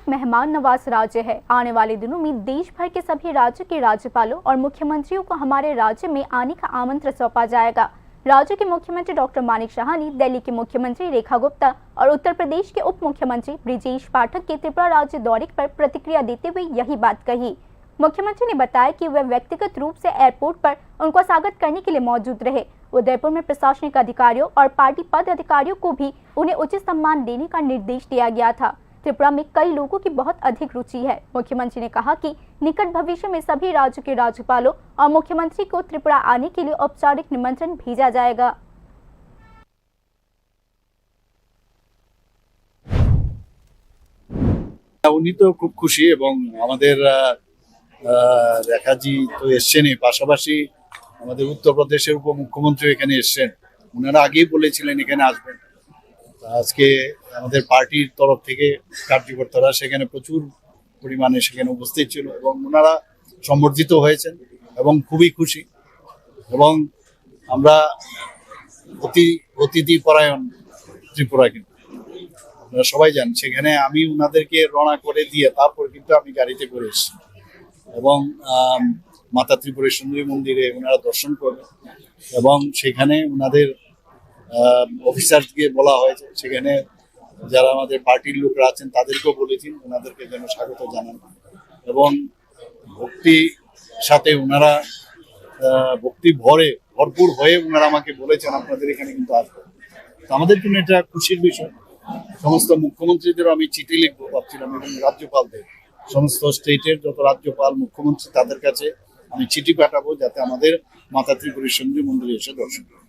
मेहमान नवाज राज्य है। आने वाले दिनों में देश भर के सभी राज्यों के राज्यपालों और मुख्यमंत्रियों को हमारे राज्य में आने का आमंत्रण सौंपा जाएगा। राज्य के मुख्यमंत्री डॉक्टर मानिक साहनी, दिल्ली की मुख्यमंत्री रेखा गुप्ता और उत्तर प्रदेश के उप मुख्यमंत्री ब्रिजेश पाठक के त्रिपुरा राज्य दौरे पर प्रतिक्रिया देते हुए यही बात कही। मुख्यमंत्री ने बताया कि वे व्यक्तिगत रूप से एयरपोर्ट पर उनका स्वागत करने के लिए मौजूद रहे। उदयपुर में प्रशासनिक अधिकारियों और पार्टी पद अधिकारियों को भी उन्हें उचित सम्मान देने का निर्देश दिया गया था। त्रिपुरा में कई लोगों की बहुत अधिक रुचि है। मुख्यमंत्री ने कहा कि निकट भविष्य में सभी राज्यों के राज्यपालों और मुख्यमंत्री को त्रिपुरा आने के लिए औपचारिक निमंत्रण भेजा जाएगा। উনি তো খুব খুশি এবং আমাদের রেখাজি তো এসছেনই, পাশাপাশি আমাদের উত্তরপ্রদেশের উপমুখ্যমন্ত্রী এখানে এসছেন। ওনারা আগেই বলেছিলেন এখানে আসবেন। আজকে আমাদের পার্টির তরফ থেকে কার্যকর্তারা সেখানে প্রচুর পরিমাণে সেখানে উপস্থিত ছিল এবং ওনারা সম্বর্ধিত হয়েছেন এবং খুবই খুশি। এবং আমরা অতিথি পরায়ণ ত্রিপুরা, কিন্তু আপনারা সবাই জানেন সেখানে আমি ওনাদেরকে রওনা করে দিয়ে তারপর কিন্তু আমি গাড়িতে করে এসেছি এবং মাতা ত্রিপুরা সুন্দরী মন্দিরে ওনারা দর্শন করবেন এবং সেখানে ওনাদের অফিসারকে বলা হয়েছে, সেখানে যারা আমাদের পার্টির লোকরা আছেন তাদেরকেও বলেছি ওনাদেরকে যেন স্বাগত জানান এবং ভক্তির সাথে ওনারা ভক্তি ভরপুর হয়ে ওনারা আমাকে বলেছেন আপনাদের এখানে কিন্তু আসবেন। তো আমাদের জন্য এটা খুশির বিষয়। সমস্ত মুখ্যমন্ত্রীদেরও আমি চিঠি লিখবো ভাবছিলাম এবং রাজ্যপালদের, সমস্ত স্টেটের যত রাজ্যপাল মুখ্যমন্ত্রী তাদের কাছে আমি চিঠি পাঠাবো যাতে আমাদের মাতা ত্রিপুরা সুন্দরী মন্দিরে এসে দর্শন করেন।